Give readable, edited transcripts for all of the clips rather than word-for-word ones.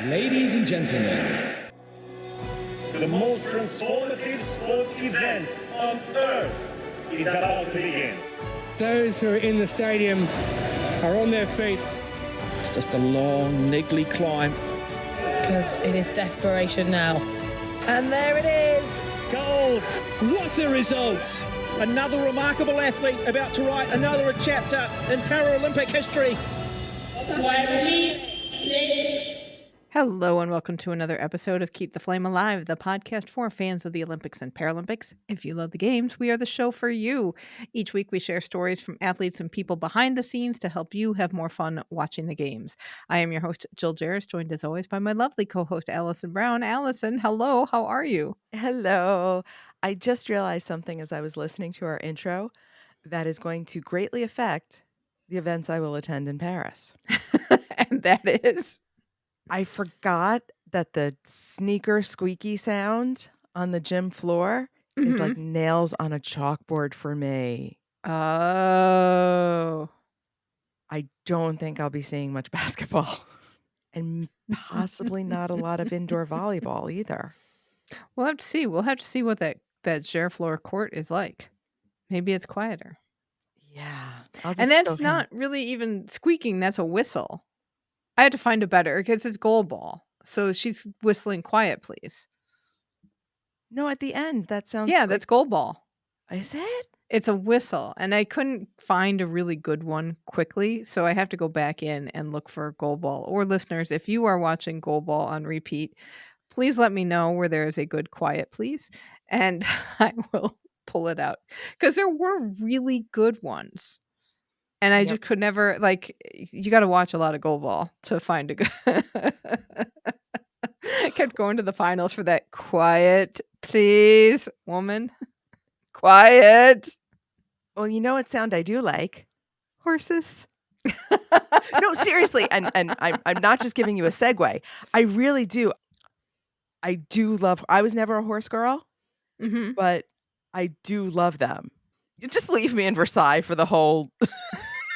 Ladies and gentlemen, The most transformative sport event on earth is about to begin. Those who are in the stadium are on their feet. It's just a long, niggly climb. Because it is desperation now. And there it is. Gold! What a result! Another remarkable athlete about to write another chapter in Paralympic history. Hello and welcome to another episode of Keep the Flame Alive, the podcast for fans of the Olympics and Paralympics. If you love the games, we are the show for you. Each week we share stories from athletes and people behind the scenes to help you have more fun watching the games. I am your host, Jill Jarris, joined as always by my lovely co-host, Allison Brown. Allison, hello, how are you? Hello. I just realized something as I was listening to our intro that is going to greatly affect the events I will attend in Paris. And that is... I forgot that the sneaker squeaky sound on the gym floor is like nails on a chalkboard for me. Oh. I don't think I'll be seeing much basketball and possibly not a lot of indoor volleyball either. We'll have to see. We'll have to see what that Gere floor court is like. Maybe it's quieter. Yeah. And that's not really even squeaking. That's a whistle. I had to find a better because it's goalball. So she's whistling quiet, please. No, at the end, that sounds Yeah, that's goalball. Is it? It's a whistle. And I couldn't find a really good one quickly. So I have to go back in and look for goalball. Or listeners, if you are watching goalball on repeat, please let me know where there is a good quiet, please. And I will pull it out. Because there were really good ones. And I just could never, like, you got to watch a lot of goalball to find a good. I kept going to the finals for that quiet, please, woman. Quiet. Well, you know what sound I do like? Horses. No, seriously. And I'm not just giving you a segue. I really do. I do love, I was never a horse girl, but I do love them. You just leave me in Versailles for the whole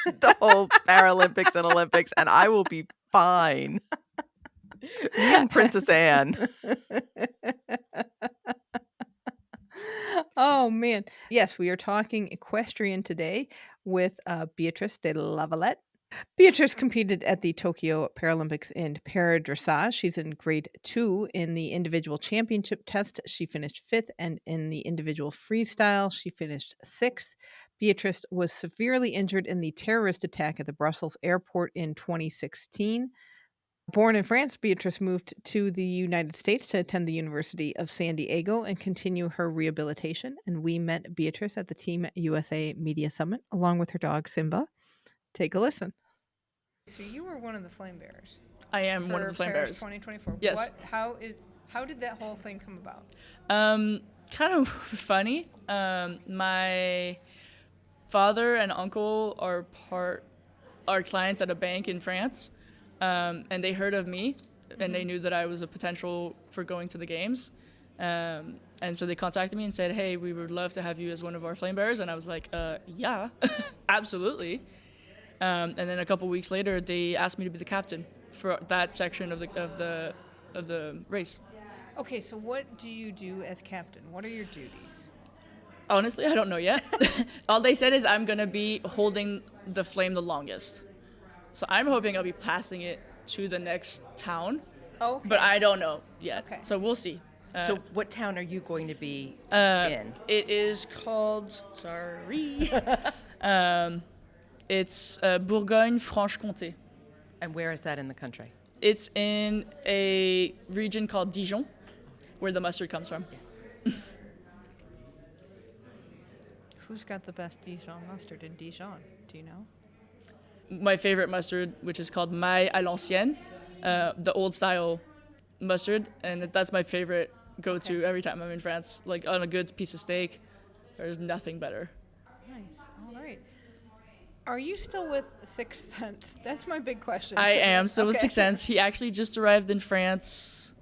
Paralympics and Olympics, and I will be fine. Me and Princess Anne. Oh, man. Yes, we are talking equestrian today with Beatrice de Lavalette. Beatrice competed at the Tokyo Paralympics in Dressage. She's in grade 2 in the individual championship test. She finished 5th, and in the individual freestyle, she finished 6th. Beatrice was severely injured in the terrorist attack at the Brussels airport in 2016. Born in France, Beatrice moved to the United States to attend the University of San Diego and continue her rehabilitation. And we met Beatrice at the Team USA Media Summit along with her dog, Simba. Take a listen. So you were one of the flame bearers. I am one of the flame bearers. 2024. Yes. How did that whole thing come about? Kind of funny. My father and uncle are clients at a bank in France, and they heard of me, and they knew that I was a potential for going to the games. And so they contacted me and said, "Hey, we would love to have you as one of our flame bearers." And I was like, "Yeah, absolutely." And then a couple weeks later, they asked me to be the captain for that section of the race. Okay, so what do you do as captain? What are your duties? Honestly, I don't know yet. All they said is I'm going to be holding the flame the longest. So I'm hoping I'll be passing it to the next town. Okay. But I don't know yet. Okay. So we'll see. So what town are you going to be in? It is called, it's Bourgogne-Franche-Comté. And where is that in the country? It's in a region called Dijon, where the mustard comes from. Yes. Who's got the best Dijon mustard in Dijon? Do you know? My favorite mustard, which is called Maille à l'ancienne, the old style mustard, and that's my favorite go-to every time I'm in France. Like on a good piece of steak, there's nothing better. Nice. All right. Are you still with Sixth Sense? That's my big question. I am still with Sixth Sense. He actually just arrived in France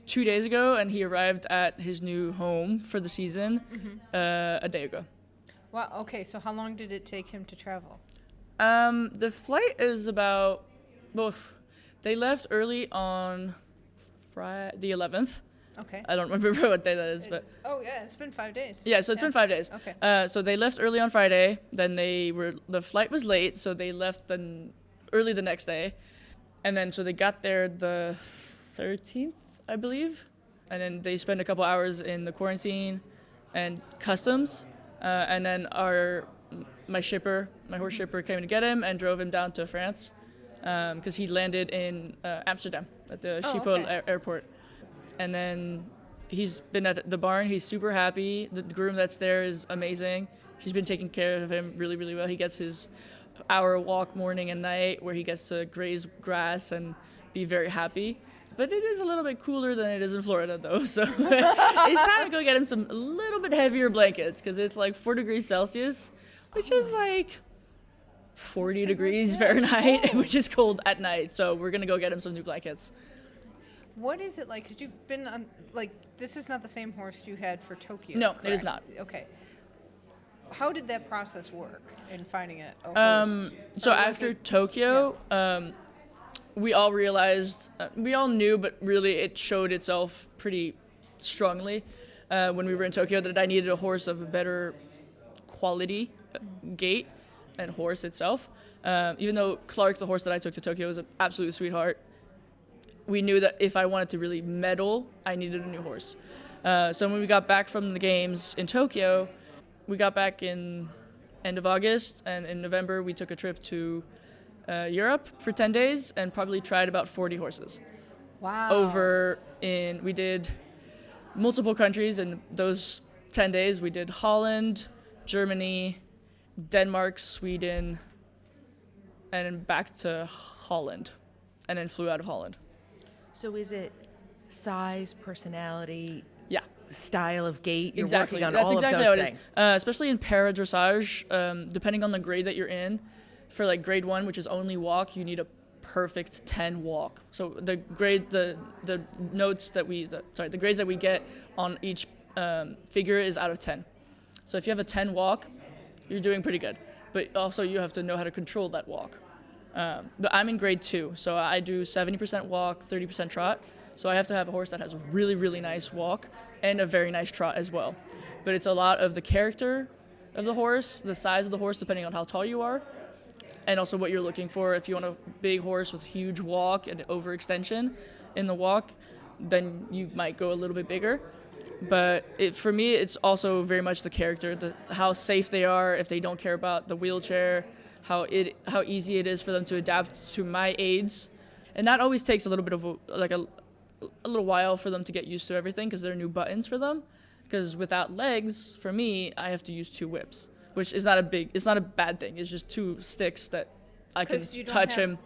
2 days ago, and he arrived at his new home for the season a day ago. Wow. Okay. So how long did it take him to travel? The flight is about, They left early on Friday, the 11th. Okay. I don't remember what day that is, but Oh yeah, it's been 5 days. yeah, so it's been 5 days. Okay. So they left early on Friday. Then the flight was late, so they left early the next day, and then so they got there the 13th, I believe, and then they spent a couple hours in the quarantine and customs, and then my horse shipper came to get him and drove him down to France, because he landed in Amsterdam at the Schiphol airport. And then he's been at the barn. He's super happy. The groom that's there is amazing. She's been taking care of him really, really well. He gets his hour walk morning and night where he gets to graze grass and be very happy. But it is a little bit cooler than it is in Florida, though. So it's time to go get him some a little bit heavier blankets because it's like 4 degrees Celsius, which is like 40 degrees Fahrenheit, which is cold at night. So we're going to go get him some new blankets. What is it like? Because you've been on, like, this is not the same horse you had for Tokyo. No, correct? it is not. Okay. How did that process work in finding a horse? So after Tokyo, we all realized, we all knew, but really it showed itself pretty strongly when we were in Tokyo that I needed a horse of a better quality gait and horse itself. Even though Clark, the horse that I took to Tokyo, was an absolute sweetheart, we knew that if I wanted to really medal, I needed a new horse. So when we got back from the games in Tokyo, we got back in end of August, and in November we took a trip to Europe for 10 days and probably tried about 40 horses. Wow. We did multiple countries in those 10 days. We did Holland, Germany, Denmark, Sweden, and then back to Holland, and then flew out of Holland. So is it size, personality, Yeah. style of gait? You're Exactly. working on That's all exactly of how those it things. is. Especially in para dressage, depending on the grade that you're in. For like grade 1, which is only walk, you need a perfect 10 walk. So the grades that we get on each figure is out of 10. So if you have a 10 walk, you're doing pretty good. But also you have to know how to control that walk. But I'm in grade 2, so I do 70% walk, 30% trot. So I have to have a horse that has a really, really nice walk and a very nice trot as well. But it's a lot of the character of the horse, the size of the horse, depending on how tall you are, and also what you're looking for. If you want a big horse with huge walk and overextension in the walk, then you might go a little bit bigger. But for me, it's also very much the character, how safe they are, if they don't care about the wheelchair, how easy it is for them to adapt to my aids. And that always takes a little bit of a little while for them to get used to everything because there are new buttons for them. Because without legs, for me, I have to use 2 whips, which is it's not a bad thing. It's just 2 sticks that I can touch him.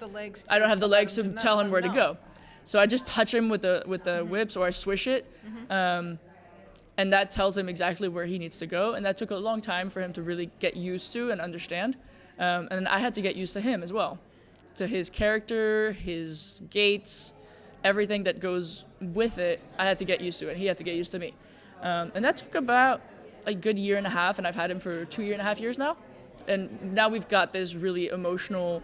I don't have the legs to tell him where to go. So I just touch him with the whips, or I swish it. And that tells him exactly where he needs to go. And that took a long time for him to really get used to and understand. And I had to get used to him as well, to his character, his gaits, everything that goes with it. I had to get used to it. He had to get used to me. And that took about a good 1.5 years, and I've had him for 2.5 years now. And now we've got this really emotional,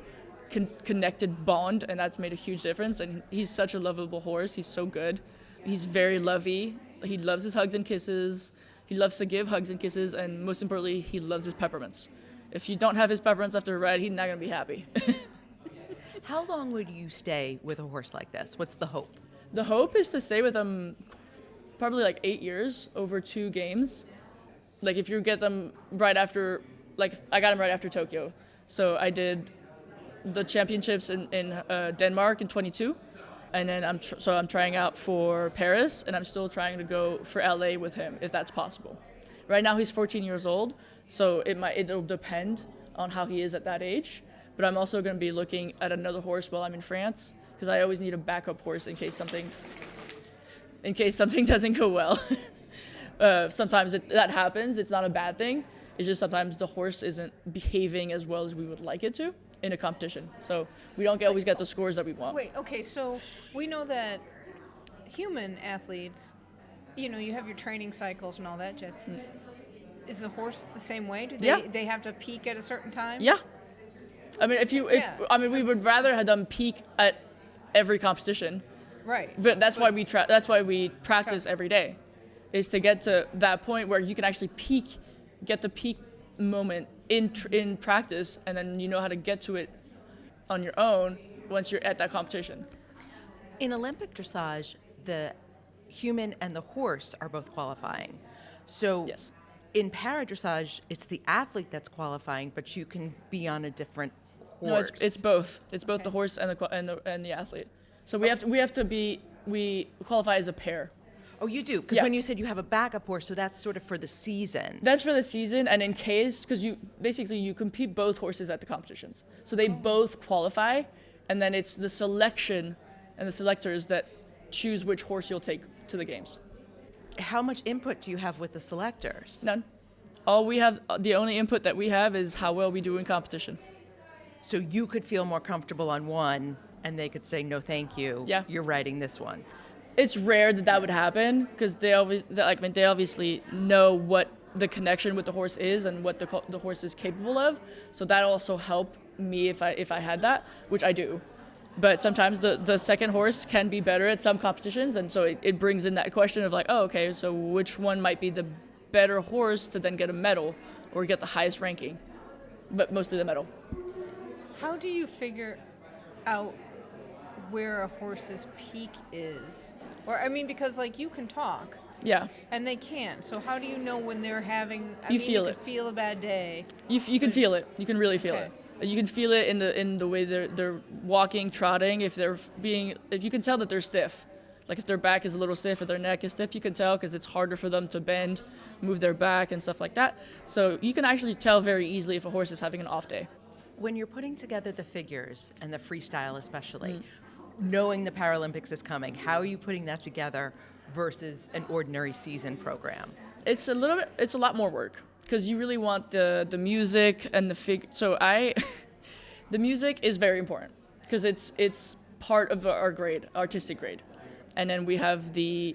connected bond, and that's made a huge difference. And he's such a lovable horse. He's so good. He's very lovey. He loves his hugs and kisses. He loves to give hugs and kisses, and most importantly, he loves his peppermints. If you don't have his peppermints after a ride, he's not going to be happy. How long would you stay with a horse like this? What's the hope? The hope is to stay with him probably like 8 years over 2 games. Like if you get them right after, like I got him right after Tokyo. So I did the championships in Denmark in 22. And then I'm trying out for Paris, and I'm still trying to go for LA with him if that's possible. Right now he's 14 years old, so it'll depend on how he is at that age. But I'm also going to be looking at another horse while I'm in France, because I always need a backup horse in case something doesn't go well. Sometimes that happens. It's not a bad thing. It's just sometimes the horse isn't behaving as well as we would like it to in a competition. So we don't always get the scores that we want. Wait, okay, so we know that human athletes, you have your training cycles and all that jazz. Is the horse the same way? Do they have to peak at a certain time? Yeah. I mean, we would rather have them peak at every competition. Right. But that's why we practice every day, is to get to that point where you can actually get the peak moment in practice, and then you know how to get to it on your own once you're at that competition. In Olympic dressage, the human and the horse are both qualifying. So Yes. in para dressage, it's the athlete that's qualifying, but you can be on a different horse. No, it's both. It's both the horse and the athlete. So we qualify as a pair. Oh, you do? Because Yeah. when you said you have a backup horse, so that's sort of for the season. That's for the season, and in case, because you compete both horses at the competitions, so they both qualify, and then it's the selection and the selectors that choose which horse you'll take to the games. How much input do you have with the selectors? None. The only input that we have is how well we do in competition. So you could feel more comfortable on one, and they could say, no, thank you. Yeah. You're riding this one. It's rare that would happen, because they obviously know what the connection with the horse is and what the horse is capable of. So that also help me if I had that, which I do. But sometimes the second horse can be better at some competitions, and so it brings in that question of like, oh, okay, so which one might be the better horse to then get a medal or get the highest ranking, but mostly the medal. How do you figure out where a horse's peak is? Or, I mean, because, like, you can talk, Yeah, and they can't. So how do you know when they're having, You feel you it. could feel a bad day. you can feel it. You can really feel Okay. it. You can feel it in the way they're walking, trotting. If you can tell that they're stiff, like if their back is a little stiff or their neck is stiff, you can tell because it's harder for them to bend, move their back and stuff like that. So you can actually tell very easily if a horse is having an off day. When you're putting together the figures and the freestyle especially, knowing the Paralympics is coming, how are you putting that together versus an ordinary season program? It's a lot more work because you really want the music and the the music is very important because it's part of our grade, artistic grade. And then we have the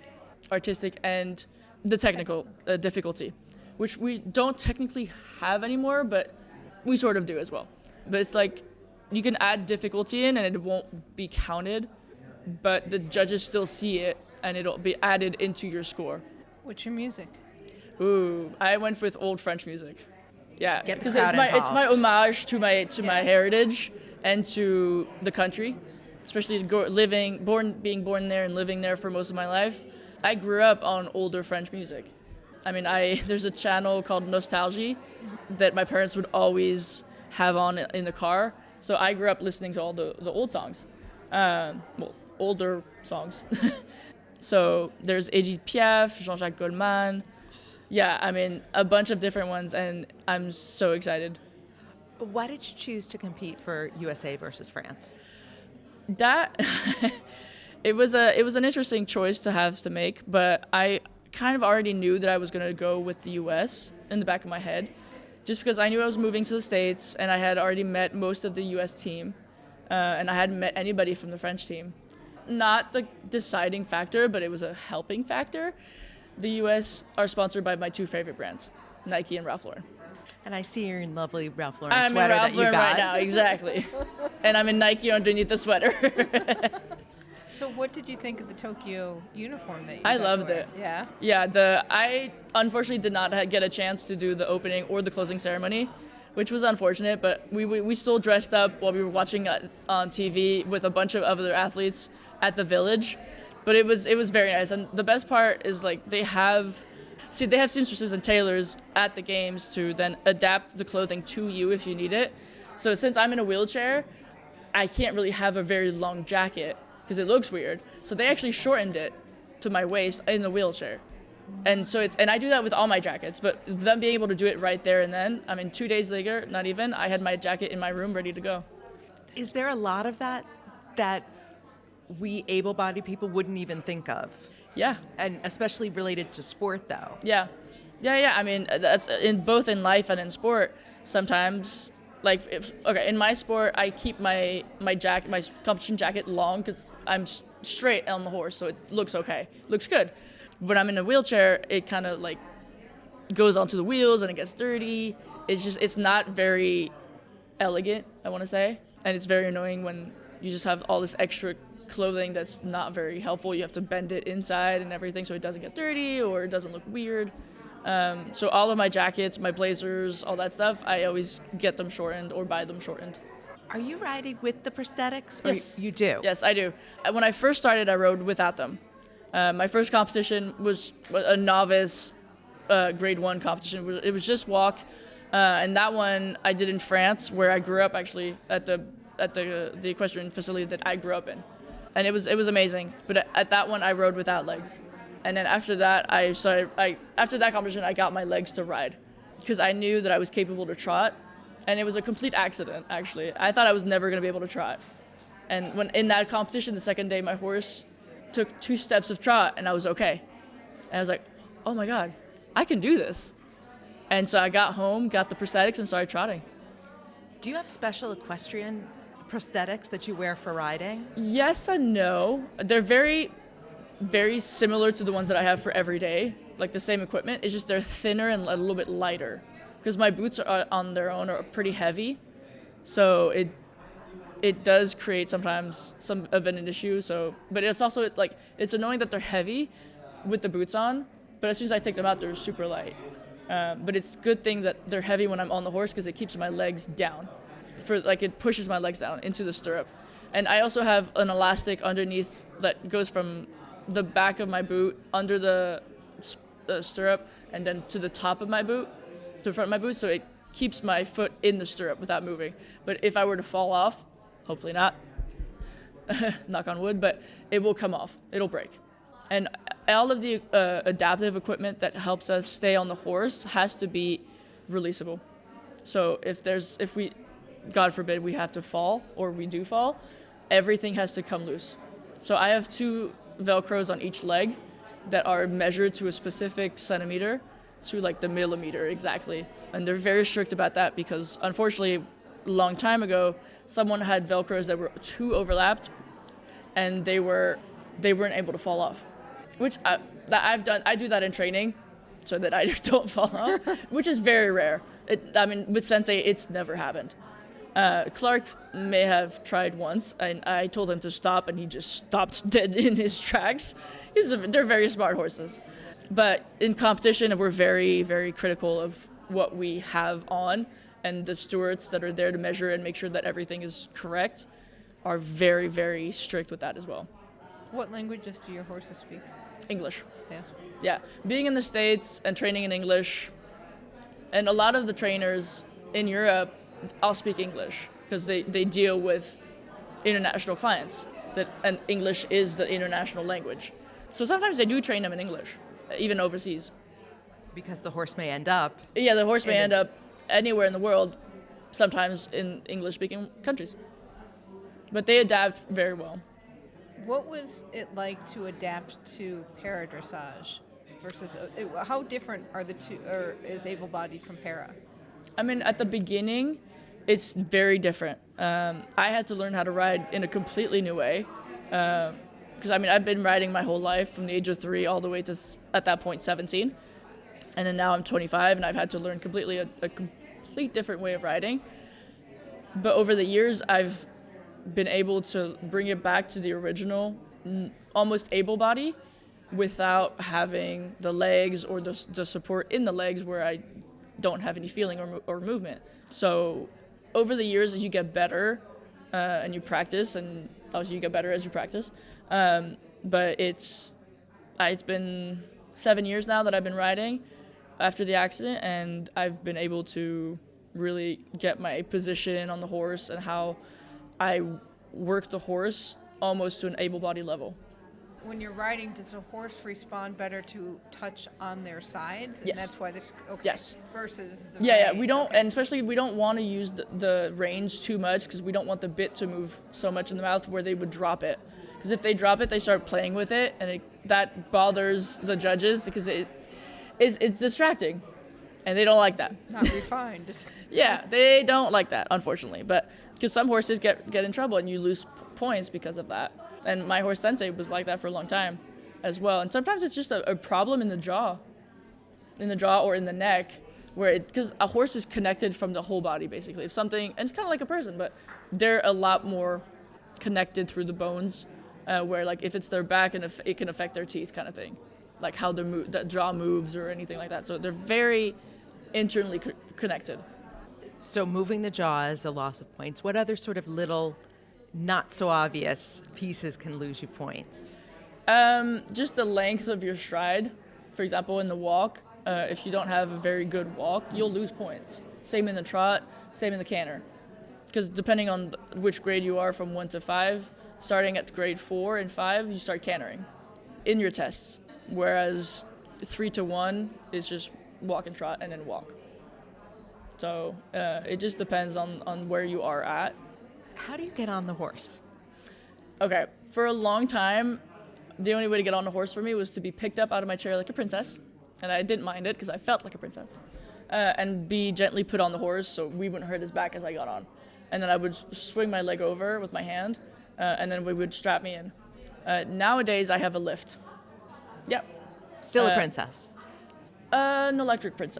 artistic and the technical difficulty, which we don't technically have anymore, but we sort of do as well. But it's like you can add difficulty in and it won't be counted, but the judges still see it and it'll be added into your score. What's your music? Ooh, I went with old French music. Yeah, Get the because crowd it's my involved. homage to my heritage and to the country, especially being born there and living there for most of my life. I grew up on older French music. I mean, there's a channel called Nostalgie that my parents would always have on in the car. So I grew up listening to all the old songs, older songs. So there's Edith Piaf, Jean-Jacques Goldman. Yeah, I mean, a bunch of different ones, and I'm so excited. Why did you choose to compete for USA versus France? That it was an interesting choice to have to make, but I kind of already knew that I was going to go with the US in the back of my head, just because I knew I was moving to the States, and I had already met most of the US team, and I hadn't met anybody from the French team. Not the deciding factor, but it was a helping factor. The US are sponsored by my two favorite brands, Nike and Ralph Lauren. And I see you're in lovely Ralph Lauren I'm in sweater Ralph that you Lauren got. right now, exactly. And I'm in Nike underneath the sweater. So what did you think of the Tokyo uniform that you I got to loved wear? it. Yeah? Yeah, I unfortunately did not get a chance to do the opening or the closing ceremony, which was unfortunate, but we still dressed up while we were watching on TV with a bunch of other athletes at the village. But it was very nice, and the best part is like they have seamstresses and tailors at the games to then adapt the clothing to you if you need it. So since I'm in a wheelchair, I can't really have a very long jacket because it looks weird. So they actually shortened it to my waist in the wheelchair. And so I do that with all my jackets, but them being able to do it right there and then, I mean, 2 days later, not even, I had my jacket in my room ready to go. Is there a lot of that we able-bodied people wouldn't even think of? Yeah. And especially related to sport, though. Yeah. I mean, that's both in life and in sport. Sometimes, like, in my sport, I keep my jacket, my competition jacket long because I'm straight on the horse, so it looks okay. Looks good. When I'm in a wheelchair, it kind of like goes onto the wheels and it gets dirty. It's not very elegant, I want to say, and it's very annoying when you just have all this extra clothing that's not very helpful. You have to bend it inside and everything so it doesn't get dirty or it doesn't look weird. So all of my jackets, my blazers, all that stuff, I always get them shortened or buy them shortened. Are you riding with the prosthetics? Yes. You do? Yes, I do. When I first started, I rode without them. My first competition was a novice grade 1 competition. It was just walk, and that one I did in France, where I grew up, actually, at the equestrian facility that I grew up in, and it was amazing. But at that one, I rode without legs, and then after that, after that competition, I got my legs to ride, because I knew that I was capable to trot, and it was a complete accident. Actually, I thought I was never going to be able to trot, and when in that competition, the second day, my horse took 2 steps of trot, and I was okay, and I was like, oh my God, I can do this. And so I got home, got the prosthetics, and started trotting. Do you have special equestrian prosthetics that you wear for riding? Yes and no. They're very, very similar to the ones that I have for every day, like the same equipment. It's just they're thinner and a little bit lighter, because my boots are, on their own, are pretty heavy. So it does create sometimes some of an issue. So, but it's also like, it's annoying that they're heavy with the boots on, but as soon as I take them out, they're super light. But it's a good thing that they're heavy when I'm on the horse, because it keeps my legs down. It pushes my legs down into the stirrup. And I also have an elastic underneath that goes from the back of my boot under the stirrup and then to the top of my boot, to the front of my boot, so it keeps my foot in the stirrup without moving. But if I were to fall off, hopefully not, knock on wood, but it will come off, it'll break. And all of the adaptive equipment that helps us stay on the horse has to be releasable. So if we, God forbid, we have to fall, or we do fall, everything has to come loose. So I have 2 Velcros on each leg that are measured to a specific centimeter, to like the millimeter exactly. And they're very strict about that, because unfortunately, a long time ago, someone had Velcros that were too overlapped, and they weren't able to fall off. Which I've done. I do that in training, so that I don't fall off, which is very rare. With Sensei, it's never happened. Clark may have tried once, and I told him to stop, and he just stopped dead in his tracks. They're very smart horses. But in competition, we're very, very critical of what we have on, and the stewards that are there to measure and make sure that everything is correct are very, very strict with that as well. What languages do your horses speak? English. Yes. Yeah, being in the States and training in English, and a lot of the trainers in Europe all speak English, because they deal with international clients, and English is the international language. So sometimes they do train them in English, even overseas. Because the horse may end up... Yeah, the horse may end up anywhere in the world, sometimes in English-speaking countries. But they adapt very well. What was it like to adapt to para dressage versus how different are the two, or is able-bodied from para? At the beginning, it's very different. I had to learn how to ride in a completely new way, because I've been riding my whole life from the age of 3 all the way to, at that point, 17, and then now I'm 25, and I've had to learn a complete different way of riding. But over the years, I've been able to bring it back to the original, almost able body, without having the legs or the support in the legs where I don't have any feeling or movement. So over the years, as you get better and you practice, and obviously you get better as you practice, but it's been 7 years now that I've been riding after the accident, and I've been able to really get my position on the horse and how I work the horse almost to an able-bodied level. When you're riding, does a horse respond better to touch on their sides? Yes. And that's why this, okay. Yes. Versus the Yeah, reins, we don't, okay. and especially we don't want to use the reins too much, because we don't want the bit to move so much in the mouth where they would drop it. Because if they drop it, they start playing with it, and that bothers the judges, because it's distracting, and they don't like that. Not refined. Yeah, they don't like that, unfortunately. But because some horses get in trouble and you lose points because of that. And my horse Sensei was like that for a long time as well. And sometimes it's just a problem in the jaw or in the neck, because a horse is connected from the whole body, basically. If something, and it's kind of like a person, but they're a lot more connected through the bones where like if it's their back and if it can affect their teeth kind of thing, like how the jaw moves or anything like that. So they're very internally connected. So moving the jaw is a loss of points. What other sort of little, not so obvious pieces can lose you points? Just the length of your stride. For example, in the walk, if you don't have a very good walk, you'll lose points. Same in the trot, same in the canter. Because depending on which grade you are from 1 to 5, starting at grade 4 and 5, you start cantering in your tests. Whereas 3 to 1 is just walk and trot and then walk. So it just depends on where you are at. How do you get on the horse? Okay, for a long time, the only way to get on a horse for me was to be picked up out of my chair like a princess, and I didn't mind it because I felt like a princess, and be gently put on the horse so we wouldn't hurt his back as I got on. And then I would swing my leg over with my hand, and then we would strap me in. Nowadays, I have a lift. Yep. Still a princess. An electric prince.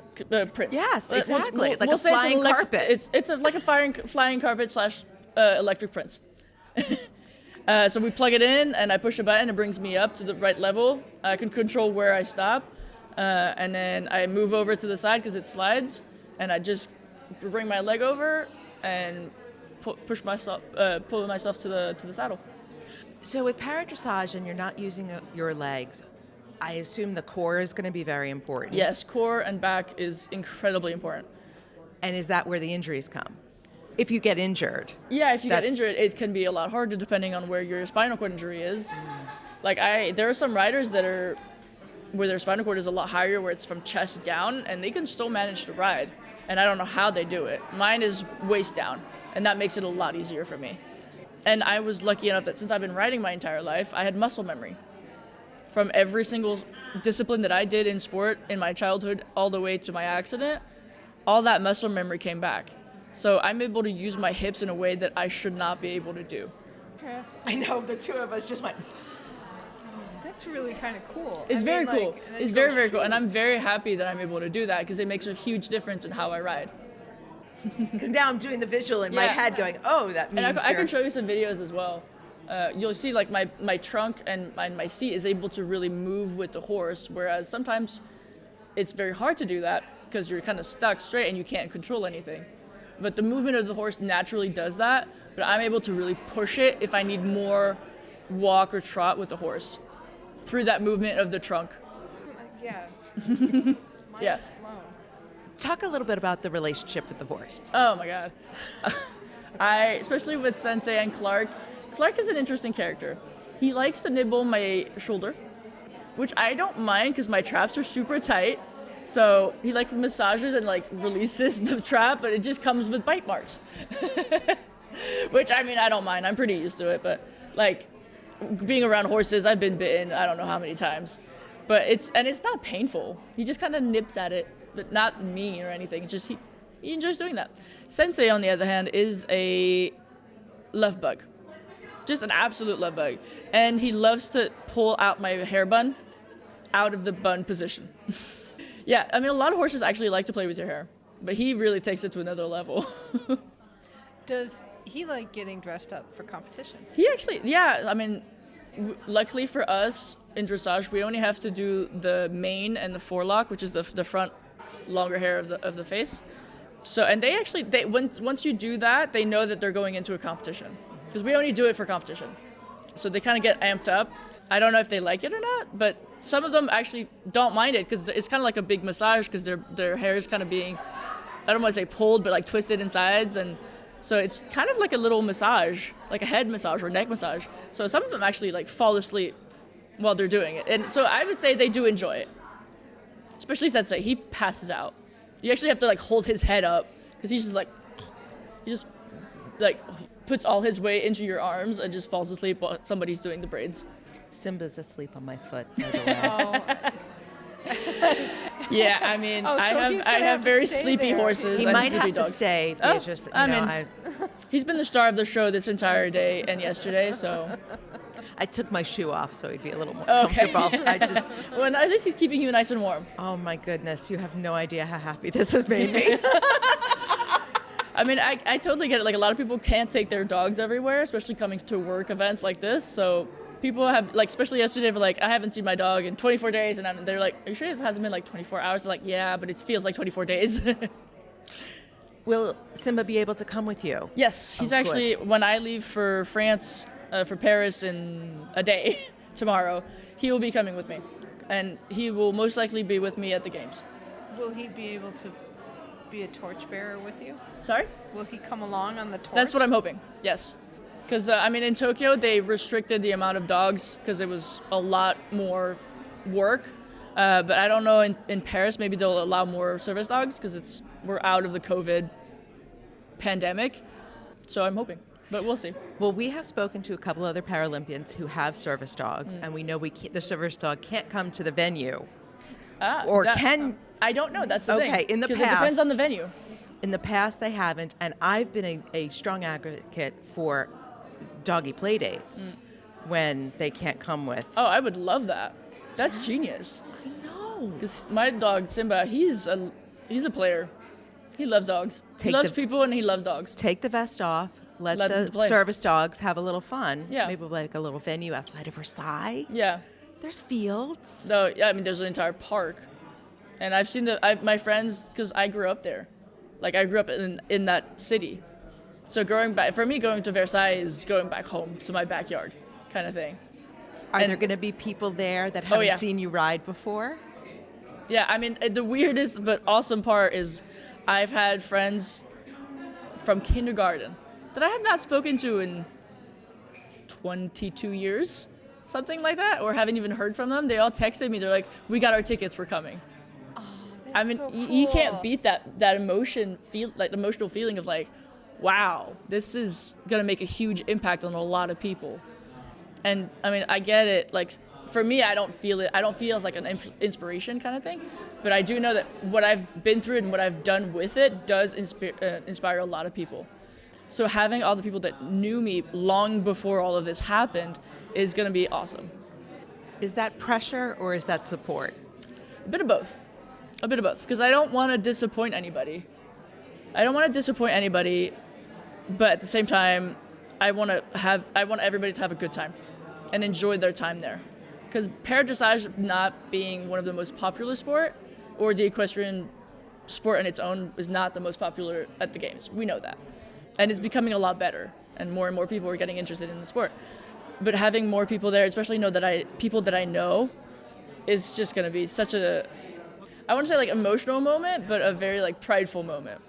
Yes, exactly. Like we'll a say flying carpet. It's like a flying carpet / electric prince. So we plug it in, and I push a button. It brings me up to the right level. I can control where I stop, and then I move over to the side because it slides, and I just bring my leg over and pull myself to the saddle. So with para-dressage and you're not using your legs, I assume the core is going to be very important. Yes, core and back is incredibly important. And is that where the injuries come? If you get injured. Yeah, if you get injured, it can be a lot harder depending on where your spinal cord injury is. Like there are some riders that are where their spinal cord is a lot higher, where it's from chest down, and they can still manage to ride. And I don't know how they do it. Mine is waist down, and that makes it a lot easier for me. And I was lucky enough that since I've been riding my entire life, I had muscle memory. From every single discipline that I did in sport in my childhood all the way to my accident, all that muscle memory came back. So I'm able to use my hips in a way that I should not be able to do. I know, the two of us just went... That's really kind of cool. It's very cool. It's very, very cool. And I'm very happy that I'm able to do that because it makes a huge difference in how I ride. Because now I'm doing the visual in my head going, oh, that means I can show you some videos as well. You'll see like my trunk and my seat is able to really move with the horse, whereas sometimes it's very hard to do that because you're kind of stuck straight and you can't control anything. But the movement of the horse naturally does that, but I'm able to really push it if I need more walk or trot with the horse through that movement of the trunk. Yeah. Yeah. Talk a little bit about the relationship with the horse. Oh my God. Especially with Sensei and Clark. Clark is an interesting character. He likes to nibble my shoulder, which I don't mind because my traps are super tight. So he like massages and like releases the trap, but it just comes with bite marks. Which I mean, I don't mind. I'm pretty used to it, but like being around horses, I've been bitten I don't know how many times. But it's not painful. He just kind of nips at it, but not mean or anything. It's just he enjoys doing that. Sensei, on the other hand, is a love bug. Just an absolute love bug. And he loves to pull out my hair bun out of the bun position. Yeah, I mean, a lot of horses actually like to play with your hair, but he really takes it to another level. Does he like getting dressed up for competition? He actually, yeah, I mean, luckily for us in dressage, we only have to do the mane and the forelock, which is the front longer hair of the face. So, and they once you do that, they know that they're going into a competition because we only do it for competition. So they kind of get amped up. I don't know if they like it or not, but some of them actually don't mind it because it's kind of like a big massage because their hair is kind of being, I don't want to say pulled, but like twisted in sides. And so it's kind of like a little massage, like a head massage or neck massage. So some of them actually like fall asleep while they're doing it. And so I would say they do enjoy it, especially Sensei. He passes out. You actually have to like hold his head up because he just puts all his weight into your arms and just falls asleep while somebody's doing the braids. Simba's asleep on my foot. By the way. Yeah, I mean, I have very sleepy horses. He and might sleepy have dogs. to stay. Beatrice, he's been the star of the show this entire day and yesterday, so. I took my shoe off so he'd be a little more Okay. comfortable. Well, at least he's keeping you nice and warm. Oh my goodness, you have no idea how happy this has made me. I mean, I totally get it. Like, a lot of people can't take their dogs everywhere, especially coming to work events like this. So people have, like, especially yesterday, were like, I haven't seen my dog in 24 days, and they're like, are you sure it hasn't been like 24 hours? They're like, yeah, but it feels like 24 days. Will Simba be able to come with you? Yes, he's good. actually, when I leave for France, for Paris in a day, tomorrow, he will be coming with me. And he will most likely be with me at the games. Will he be able to be a torchbearer with you? Sorry? Will he come along on the torch? That's what I'm hoping, yes. Because, in Tokyo, they restricted the amount of dogs because it was a lot more work. But I don't know, in Paris, maybe they'll allow more service dogs because we're out of the COVID pandemic. So I'm hoping, but we'll see. Well, we have spoken to a couple other Paralympians who have service dogs, and we know the service dog can't come to the venue. I don't know, that's the thing. Okay, in the past. It depends on the venue. In the past, they haven't, and I've been a strong advocate for doggy play dates when they can't come with. Oh, I would love that. That's genius. I know. Because my dog, Simba, he's a player. He loves dogs. He loves people and he loves dogs. Take the vest off. Let them the play. service dogs have a little fun. Yeah. Maybe like a little venue outside of Versailles. Yeah. There's fields. No, yeah, there's an entire park. And I've seen my friends, because I grew up there. Like, I grew up in that city. So going to Versailles is going back home to my backyard kind of thing. Are there going to be people there that haven't seen you ride before? Yeah, the weirdest but awesome part is I've had friends from kindergarten that I have not spoken to in 22 years, something like that, or haven't even heard from them. They all texted me. They're like, we got our tickets, we're coming. Oh, that's so cool. You can't beat that emotional feeling of like, wow, this is going to make a huge impact on a lot of people. And I get it. Like, for me, I don't feel it. I don't feel it's like an inspiration kind of thing. But I do know that what I've been through and what I've done with it does inspire a lot of people. So having all the people that knew me long before all of this happened is going to be awesome. Is that pressure or is that support? A bit of both. Because I don't want to disappoint anybody. But at the same time, I want everybody to have a good time and enjoy their time there. Because Dressage not being one of the most popular sport, or the equestrian sport on its own is not the most popular at the games. We know that. And it's becoming a lot better, and more people are getting interested in the sport. But having more people there, especially people that I know, is just going to be such I want to say like emotional moment, but a very like prideful moment.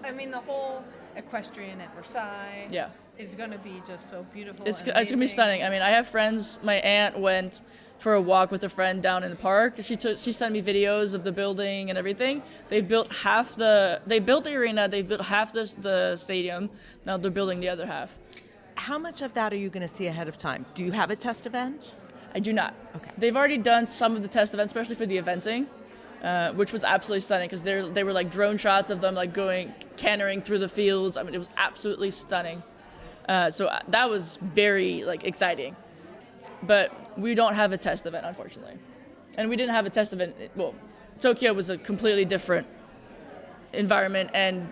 The whole equestrian at Versailles is going to be just so beautiful. It's going to be stunning. I have friends. My aunt went for a walk with a friend down in the park. She sent me videos of the building and everything. They built the arena. They've built half the stadium. Now they're building the other half. How much of that are you going to see ahead of time? Do you have a test event? I do not. Okay. They've already done some of the test events, especially for the eventing. Which was absolutely stunning because they were like drone shots of them like cantering through the fields. It was absolutely stunning. So that was very like exciting. But we don't have a test event, unfortunately. And we didn't have a test event. Well, Tokyo was a completely different environment and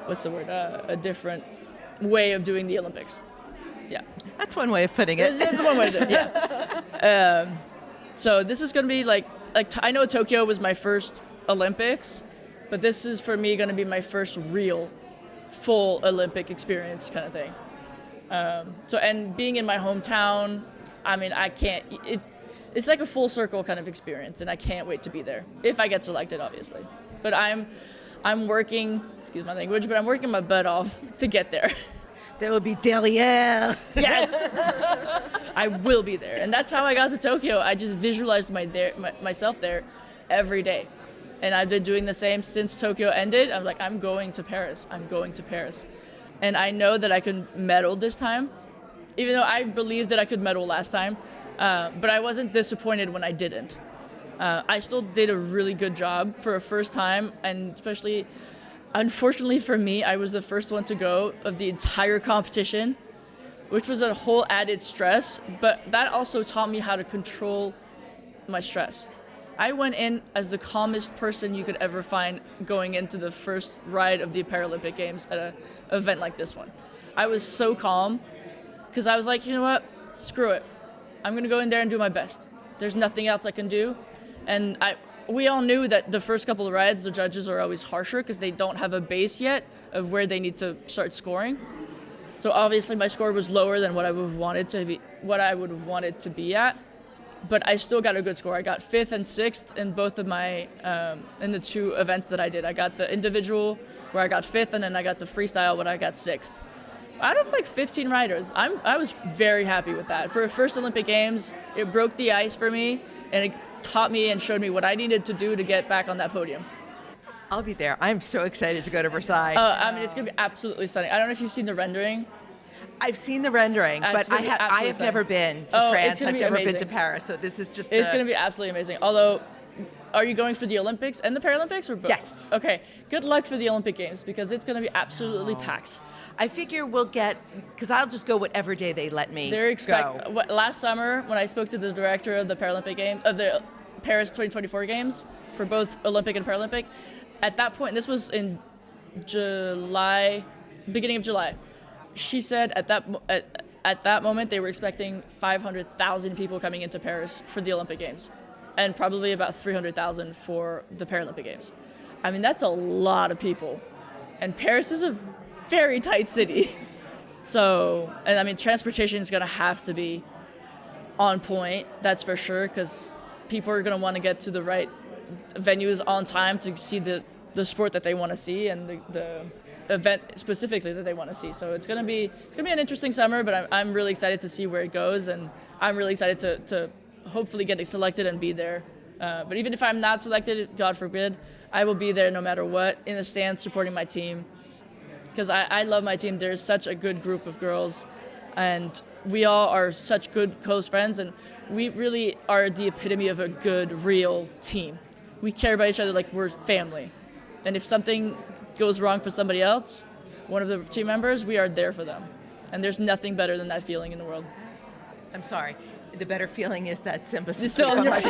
a different way of doing the Olympics. Yeah. That's one way of putting it. It's one way to do it, yeah. So this is going to be like I know Tokyo was my first Olympics, but this is for me going to be my first real full Olympic experience kind of thing. And being in my hometown, it's like a full circle kind of experience, and I can't wait to be there if I get selected, obviously. But I'm working, excuse my language, but I'm working my butt off to get there. There will be derrière. Yes, I will be there, and that's how I got to Tokyo. I just visualized myself there every day, and I've been doing the same since Tokyo ended. I'm like, I'm going to Paris, and I know that I can medal this time, even though I believed that I could medal last time, but I wasn't disappointed when I didn't. I still did a really good job for a first time, and especially. Unfortunately for me, I was the first one to go of the entire competition, which was a whole added stress, but that also taught me how to control my stress. I went in as the calmest person you could ever find going into the first ride of the Paralympic Games at an event like this one. I was so calm because I was like, you know what, screw it. I'm going to go in there and do my best. There's nothing else I can do. And we all knew that the first couple of rides, the judges are always harsher because they don't have a base yet of where they need to start scoring. So obviously my score was lower than what I would have wanted to be at, but I still got a good score. I got 5th and 6th in both of my in the 2 events that I did. I got the individual where I got 5th, and then I got the freestyle where I got 6th. Out of like 15 riders, I was very happy with that. For a first Olympic Games, it broke the ice for me, and it taught me and showed me what I needed to do to get back on that podium. I'll be there. I'm so excited to go to Versailles. I mean, it's going to be absolutely stunning. I don't know if you've seen the rendering. I've seen the rendering, but I have never been to France. I've never been to Paris, so this is just... It's going to be absolutely amazing. Although, are you going for the Olympics and the Paralympics, or both? Yes. Okay, good luck for the Olympic Games, because it's going to be absolutely packed. I figure we'll get... Because I'll just go whatever day they let me go. Last summer, when I spoke to the director of the Paralympic Games, of the Paris 2024 Games, for both Olympic and Paralympic, at that point, this was in July, beginning of July, she said at that moment they were expecting 500,000 people coming into Paris for the Olympic Games, and probably about 300,000 for the Paralympic Games. I mean, that's a lot of people, and Paris is a very tight city. So, and I mean, transportation is going to have to be on point, that's for sure, because people are going to want to get to the right venues on time to see the sport that they want to see, and the event specifically that they want to see. So it's gonna be an interesting summer, but I'm really excited to see where it goes, and I'm really excited to hopefully get selected and be there. But even if I'm not selected, God forbid, I will be there no matter what, in the stands supporting my team, because I love my team. There's such a good group of girls, and we all are such good close friends, and we really are the epitome of a good, real team. We care about each other like we're family. And if something goes wrong for somebody else, one of the team members, we are there for them. And there's nothing better than that feeling in the world. I'm sorry. The better feeling is that Simba's still on your foot.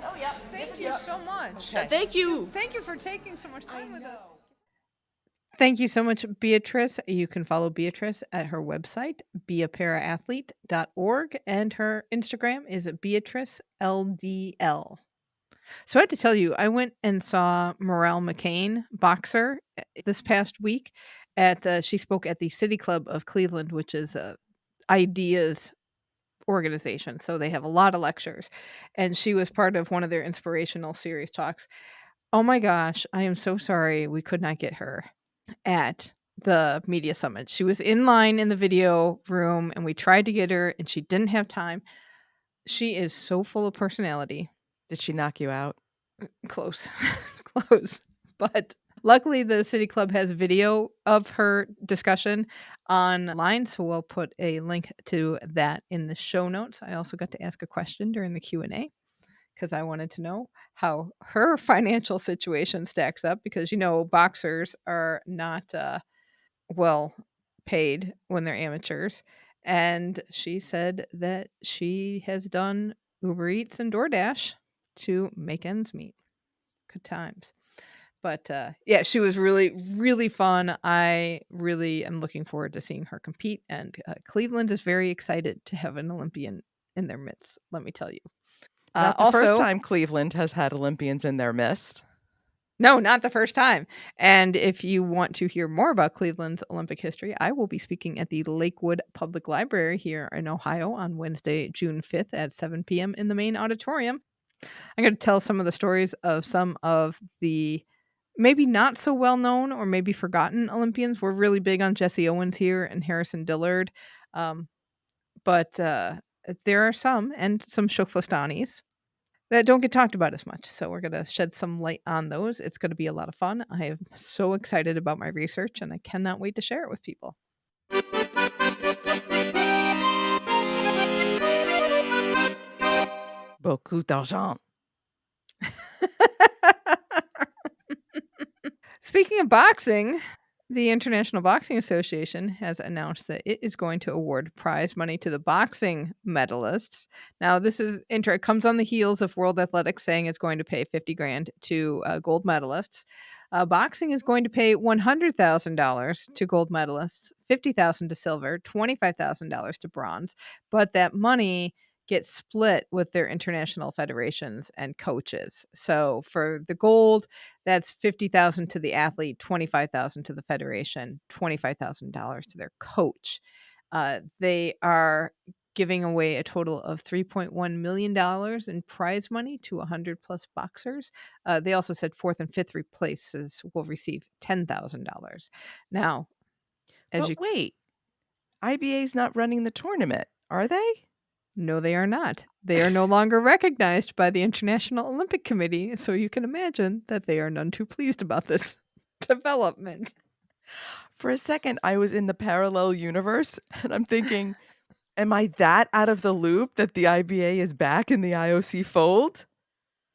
Oh, yeah. Thank you so much. Okay. Thank you. Thank you for taking so much time with us. Thank you so much, Beatrice. You can follow Beatrice at her website, beaparaathlete.org, and her Instagram is BeatriceLDL. So I had to tell you, I went and saw Morale McCain, boxer, this past week. She spoke at the City Club of Cleveland, which is a ideas organization. So they have a lot of lectures, and she was part of one of their inspirational series talks. Oh my gosh, I am so sorry we could not get her at the media summit. She was in line in the video room, and we tried to get her, and she didn't have time. She is so full of personality. Did she knock you out? Close. But luckily the City Club has video of her discussion online, so we'll put a link to that in the show notes. I also got to ask a question during the Q&A because I wanted to know how her financial situation stacks up, because boxers are not well paid when they're amateurs, and she said that she has done Uber Eats and DoorDash to make ends meet. Good times. But yeah, she was really, really fun. I really am looking forward to seeing her compete. And Cleveland is very excited to have an Olympian in their midst, let me tell you. Not the first time Cleveland has had Olympians in their midst. No, not the first time. And if you want to hear more about Cleveland's Olympic history, I will be speaking at the Lakewood Public Library here in Ohio on Wednesday, June 5th at 7 p.m. in the main auditorium. I'm going to tell some of the stories of some of the maybe not so well known or maybe forgotten Olympians. We're really big on Jesse Owens here and Harrison Dillard. But there are some, and some Shukflastanis, that don't get talked about as much. So we're going to shed some light on those. It's going to be a lot of fun. I am so excited about my research, and I cannot wait to share it with people. Beaucoup d'argent. Speaking of boxing, the International Boxing Association has announced that it is going to award prize money to the boxing medalists. Now, this is it comes on the heels of World Athletics saying it's going to pay $50,000 to gold medalists. Boxing is going to pay $100,000 to gold medalists, $50,000 to silver, $25,000 to bronze, but that money gets split with their international federations and coaches. So for the gold, that's $50,000 to the athlete, $25,000 to the federation, $25,000 to their coach. They are giving away a total of $3.1 million in prize money to 100 plus boxers. They also said fourth and fifth places will receive $10,000. Now, as But you wait, IBA's not running the tournament, are they? no, they are not. They are no longer recognized by the International Olympic Committee, so you can imagine that they are none too pleased about this development. For a second, I was in the parallel universe and I'm thinking, am I that out of the loop that the IBA is back in the IOC fold?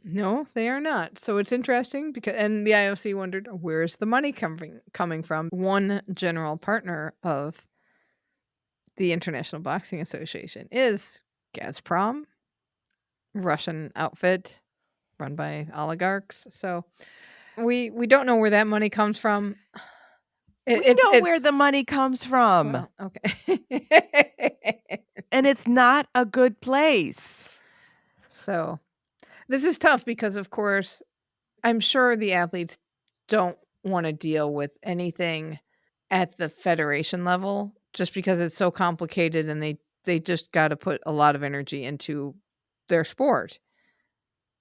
No, they are not. So it's interesting because, and the IOC wondered, where's the money coming from? One general partner of the International Boxing Association is Gazprom, Russian outfit run by oligarchs. So we don't know where that money comes from. We know where the money comes from, well, okay. and it's not a good place. So this is tough because, of course, I'm sure the athletes don't want to deal with anything at the federation level just because it's so complicated and they just got to put a lot of energy into their sport.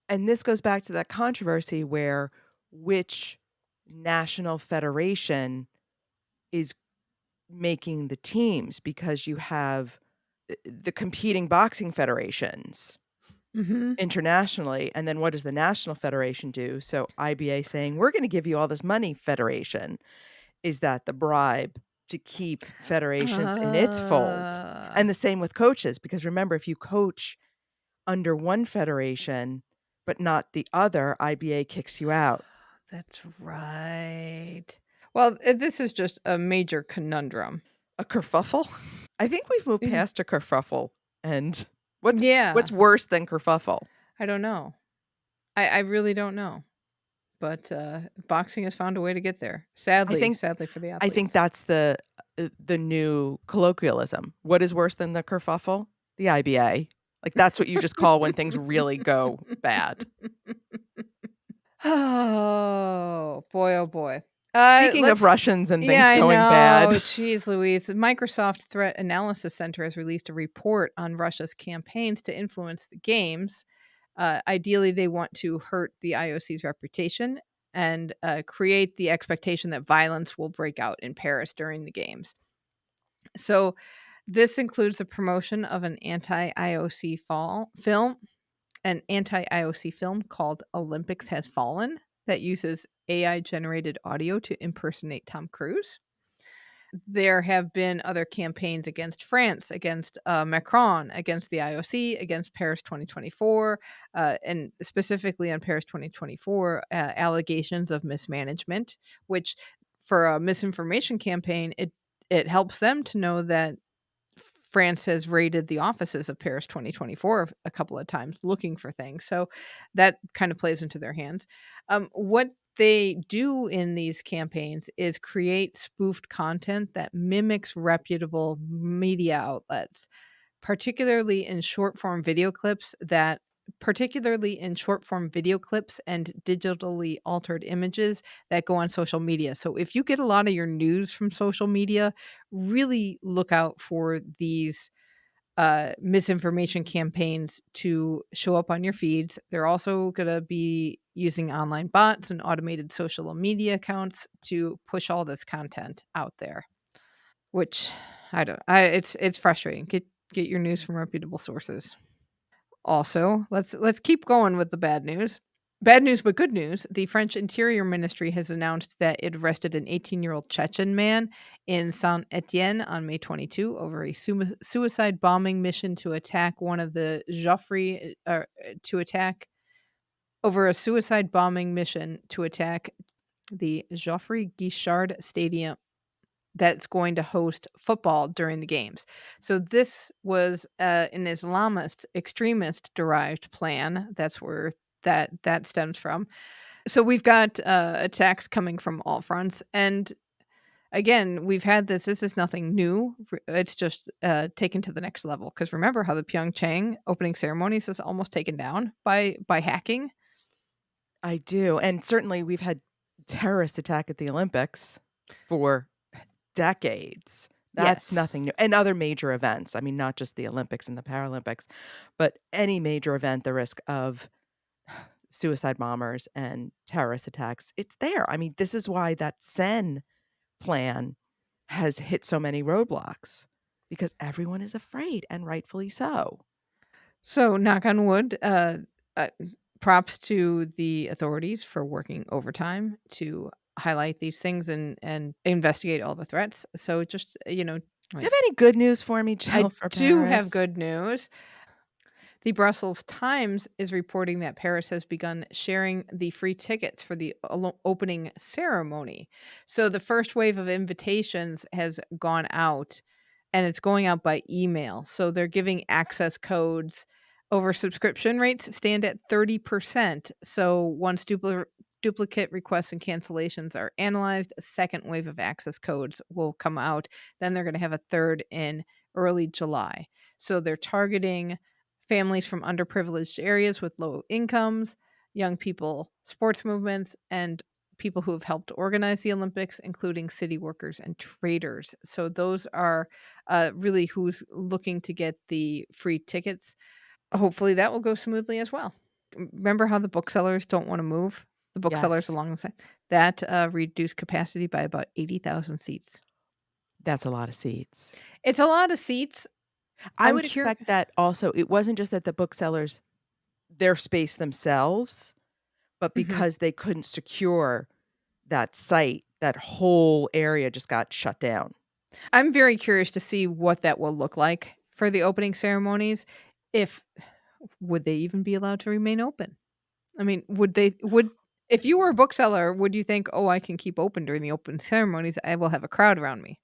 And this goes back to that controversy where which national federation is making the teams, because you have the competing boxing federations internationally, and then what does the national federation do? So IBA saying, we're going to give you all this money, federation. Is that the bribe to keep federations in its fold? And the same with coaches, because remember, if you coach under one federation but not the other, IBA kicks you out. That's right. Well, this is just a major conundrum. A kerfuffle? I think we've moved Yeah. past a kerfuffle. And what's Yeah. worse than kerfuffle? I don't know. I really don't know. But boxing has found a way to get there. Sadly for the athletes. I think that's the new colloquialism. What is worse than the kerfuffle? The IBA. Like, that's what you just call when things really go bad. Oh boy, oh boy. Speaking of Russians and things going bad. Jeez Louise. The Microsoft Threat Analysis Center has released a report on Russia's campaigns to influence the games. Ideally, they want to hurt the IOC's reputation and create the expectation that violence will break out in Paris during the games. So this includes the promotion of an anti-IOC film called Olympics Has Fallen that uses AI-generated audio to impersonate Tom Cruise. There have been other campaigns against France, against Macron, against the IOC, against Paris 2024, and specifically on Paris 2024, allegations of mismanagement, which for a misinformation campaign, it helps them to know that France has raided the offices of Paris 2024 a couple of times looking for things. So that kind of plays into their hands. What they do in these campaigns is create spoofed content that mimics reputable media outlets, particularly in short form video clips and digitally altered images that go on social media. So if you get a lot of your news from social media, really look out for these misinformation campaigns to show up on your feeds. They're also going to be using online bots and automated social media accounts to push all this content out there, which it's frustrating. Get your news from reputable sources. Also, let's keep going with the bad news. Bad news, but good news. The French Interior Ministry has announced that it arrested an 18-year-old Chechen man in Saint-Étienne on May 22 over a suicide bombing mission to attack one of the the Geoffrey Guichard Stadium that's going to host football during the games. So this was an Islamist extremist derived plan. That's where that stems from. So we've got attacks coming from all fronts. And again, we've had this. This is nothing new. It's just taken to the next level. Because remember how the Pyeongchang opening ceremonies is almost taken down by hacking? I do. And certainly we've had terrorist attack at the Olympics for decades. That's Yes. nothing new. And other major events. I mean, not just the Olympics and the Paralympics, but any major event, the risk of suicide bombers and terrorist attacks, it's there. I mean, this is why that Sen plan has hit so many roadblocks because everyone is afraid, and rightfully so. So knock on wood. Uh, Props to the authorities for working overtime to highlight these things and investigate all the threats. So just Do you have any good news for me, Jill, I for do have Paris? good news. The Brussels Times is reporting that Paris has begun sharing the free tickets for the opening ceremony. So the first wave of invitations has gone out and it's going out by email. So they're giving access codes over subscription rates stand at 30%. So once duplicate requests and cancellations are analyzed, a second wave of access codes will come out. Then they're going to have a third in early July. So they're targeting families from underprivileged areas with low incomes, young people, sports movements, and people who have helped organize the Olympics, including city workers and traders. So those are really who's looking to get the free tickets. Hopefully that will go smoothly as well. Remember how the booksellers don't want to move? The booksellers Yes. along the side that reduced capacity by about 80,000 seats. That's a lot of seats. It's a lot of seats. I would expect that also it wasn't just that the booksellers their space themselves, but Mhm. because they couldn't secure that site, that whole area just got shut down. I'm very curious to see what that will look like for the opening ceremonies. If would they even be allowed to remain open? I mean, would if you were a bookseller, would you think, "Oh, I can keep open during the open ceremonies. I will have a crowd around me."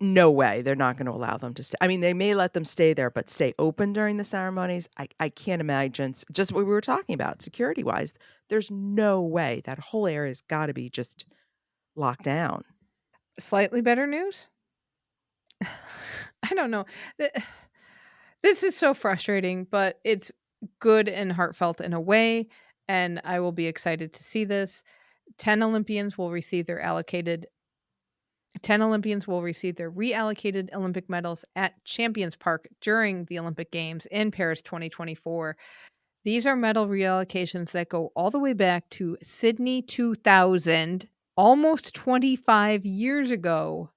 No way, they're not gonna allow them to stay. I mean, they may let them stay there, but stay open during the ceremonies, I can't imagine just what we were talking about security-wise, there's no way that whole area's gotta be just locked down. Slightly better news? I don't know. Th This is so frustrating, but it's good and heartfelt in a way, and I will be excited to see this. 10 Olympians will receive their allocated 10 Olympians will receive their reallocated Olympic medals at Champions Park during the Olympic Games in Paris 2024. These are medal reallocations that go all the way back to Sydney 2000, almost 25 years ago,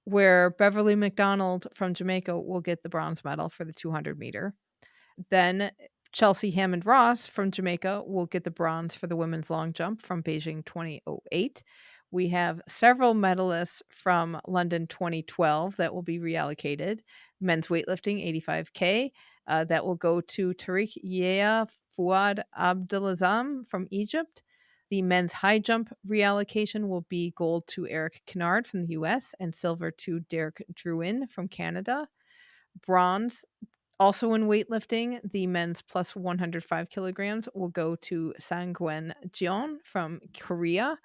where Beverly McDonald from Jamaica will get the bronze medal for the 200 meter. Then Chelsea Hammond Ross from Jamaica will get the bronze for the women's long jump from Beijing 2008. We have several medalists from London 2012 that will be reallocated. Men's weightlifting 85K, that will go to Tariq Yea Fouad Abdelazam from Egypt. The men's high jump reallocation will be gold to Eric Kennard from the US and silver to Derek Drouin from Canada. Bronze also in weightlifting, the men's plus 105 kilograms will go to Sangwen Jeon from Korea.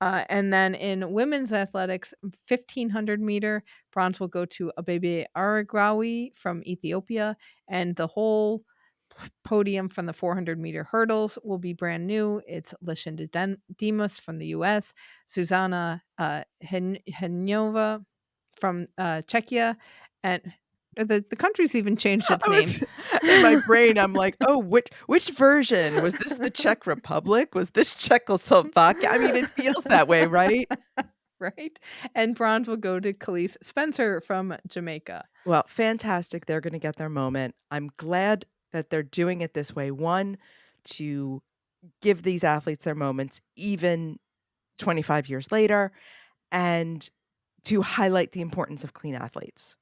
And then in women's athletics, 1500 meter, bronze will go to Abebe Aragrawi from Ethiopia. And the whole podium from the 400 meter hurdles will be brand new. It's Lashinda Demus from the US, Susanna Henyova from Czechia, and the country's even changed its I name. was in my brain, I'm like, "Oh, which version? Was this the Czech Republic? Was this Czechoslovakia?" I mean, it feels that way, right? Right? And bronze will go to Khalees Spencer from Jamaica. Well, fantastic, they're gonna get their moment. I'm glad that they're doing it this way. One, to give these athletes their moments even 25 years later, and to highlight the importance of clean athletes.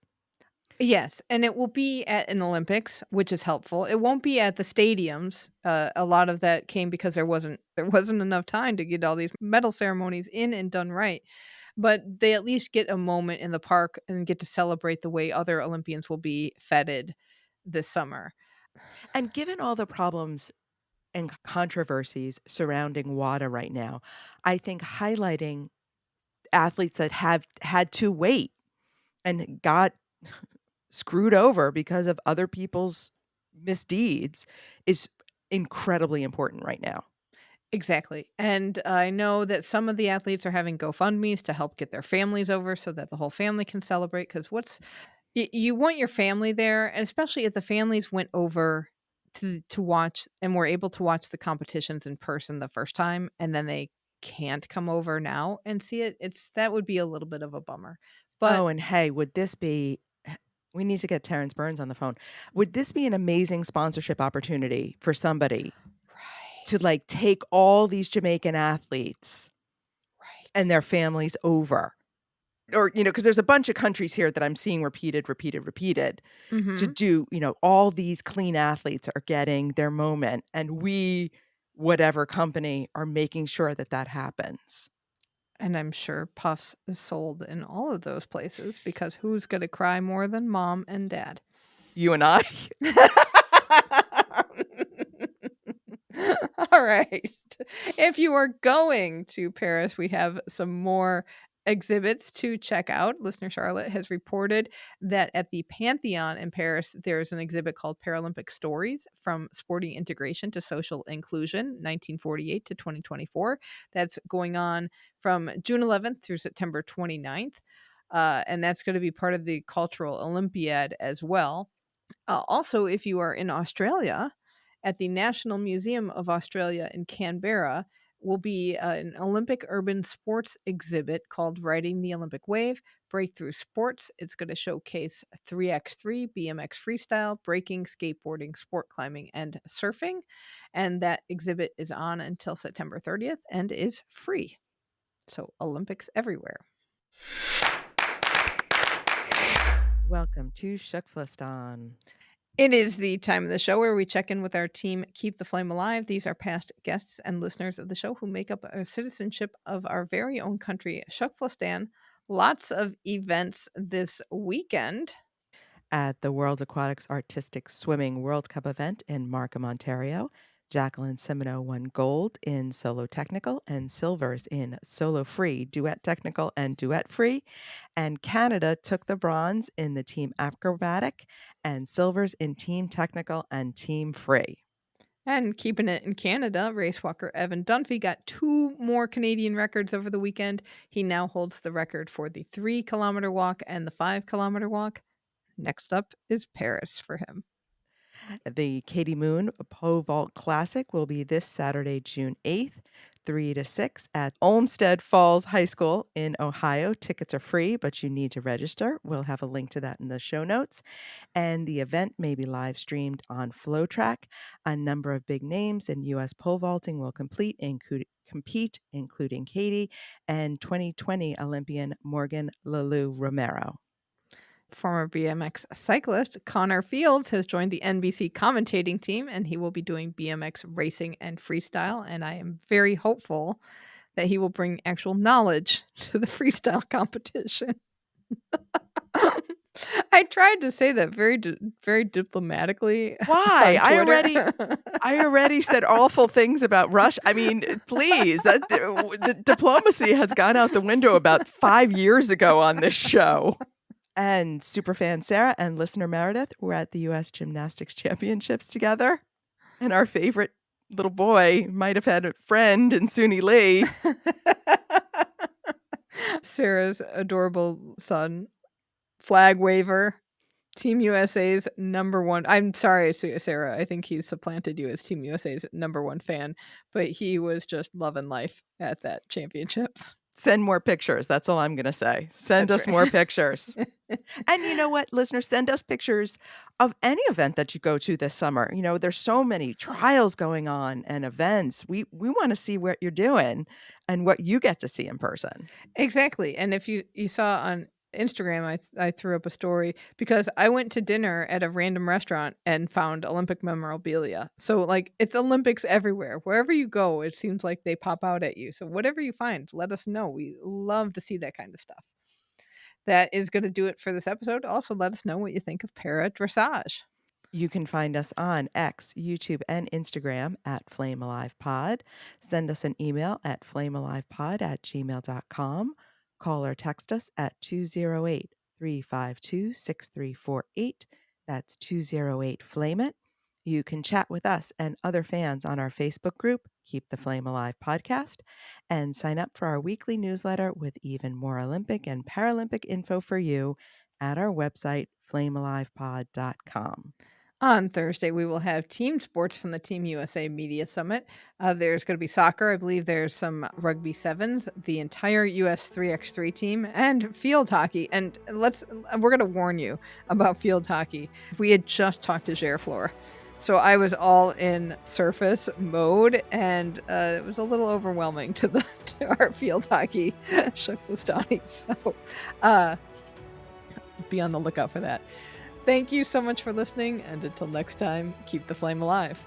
Yes, and it will be at an Olympics, which is helpful. It won't be at the stadiums. A lot of that came because there wasn't enough time to get all these medal ceremonies in and done right. But they at least get a moment in the park and get to celebrate the way other Olympians will be feted this summer. And given all the problems and controversies surrounding WADA right now. I think highlighting athletes that have had to wait and got screwed over because of other people's misdeeds is incredibly important right now. Exactly. And I know that some of the athletes are having GoFundMe's to help get their families over so that the whole family can celebrate. Because you want your family there, and especially if the families went over to watch and were able to watch the competitions in person the first time, and then they can't come over now and see it. That would be a little bit of a bummer. But Oh, and hey, would this be we need to get Terrence Burns on the phone. Would this be an amazing sponsorship opportunity for somebody to right, like take all these Jamaican athletes right. and their families over? Or, because there's a bunch of countries here that I'm seeing repeated to Mhm. do, all these clean athletes are getting their moment and we, whatever company, are making sure that that happens. And I'm sure Puffs is sold in all of those places because who's gonna cry more than mom and dad? You and I. All right. If you are going to Paris, we have some more exhibits to check out. Listener Charlotte has reported that at the Pantheon in Paris, there's an exhibit called Paralympic Stories from Sporting Integration to Social Inclusion, 1948 to 2024. That's going on from June 11th through September 29th. And that's going to be part of the Cultural Olympiad as well. Also, if you are in Australia, at the National Museum of Australia in Canberra, will be an Olympic urban sports exhibit called Riding the Olympic Wave Breakthrough Sports. It's going to showcase 3x3, BMX freestyle, breaking, skateboarding, sport climbing, and surfing. And that exhibit is on until September 30th and is free. So, Olympics everywhere. Welcome to TKFLASTAN. It is the time of the show where we check in with our team, Keep the Flame Alive. These are past guests and listeners of the show who make up a citizenship of our very own country, TKFLASTAN. Lots of events this weekend. At the World Aquatics Artistic Swimming World Cup event in Markham, Ontario, Jacqueline Simoneau won gold in solo technical and silvers in solo free, duet technical, and duet free. And Canada took the bronze in the team acrobatic and silvers in team technical and team free. And keeping it in Canada, race walker Evan Dunphy got 2 more Canadian records over the weekend. He now holds the record for the 3-kilometer walk and the 5-kilometer walk. Next up is Paris for him. The Katie Moon Pole Vault Classic will be this Saturday, June 8th, 3 to 6 at Olmsted Falls High School in Ohio. Tickets are free, but you need to register. We'll have a link to that in the show notes. And the event may be live streamed on FlowTrack. A number of big names in U.S. pole vaulting will compete, including Katie and 2020 Olympian Morgan Lelou Romero. Former BMX cyclist Connor Fields has joined the NBC commentating team, and he will be doing BMX racing and freestyle. And I am very hopeful that he will bring actual knowledge to the freestyle competition. I tried to say that very diplomatically. Why? On Twitter. I already said awful things about Russia. I mean, please, the diplomacy has gone out the window about 5 years ago on this show. And superfan Sarah and listener Meredith were at the U.S. Gymnastics Championships together. And our favorite little boy might have had a friend in Suni Lee. Sarah's adorable son, flag waver, Team USA's number one. I'm sorry, Sarah. I think he's supplanted you as Team USA's number one fan, but he was just loving life at that championships. Send more pictures. That's all I'm going to say. Send That's us right. more pictures. And you know what, listeners, send us pictures of any event that you go to this summer. There's so many trials going on and events. We want to see what you're doing and what you get to see in person. Exactly. And if you saw on Instagram, I threw up a story because I went to dinner at a random restaurant and found Olympic memorabilia. So like it's Olympics everywhere. Wherever you go, it seems like they pop out at you. So whatever you find, let us know. We love to see that kind of stuff. That is going to do it for this episode. Also, let us know what you think of para dressage. You can find us on X, YouTube, and Instagram at Flame Alive Pod. Send us an email at flamealivepod@gmail.com. Call or text us at 208-352-6348. That's 208-FLAME-IT. You can chat with us and other fans on our Facebook group, Keep the Flame Alive Podcast, and sign up for our weekly newsletter with even more Olympic and Paralympic info for you at our website, flamealivepod.com. On Thursday, we will have team sports from the Team USA Media Summit. There's going to be soccer. I believe there's some rugby sevens, the entire US 3x3 team, and field hockey. And we're going to warn you about field hockey. We had just talked to Gerflor, so I was all in surface mode, and it was a little overwhelming to our field hockey Shuklistanis. So be on the lookout for that. Thank you so much for listening, and until next time, keep the flame alive.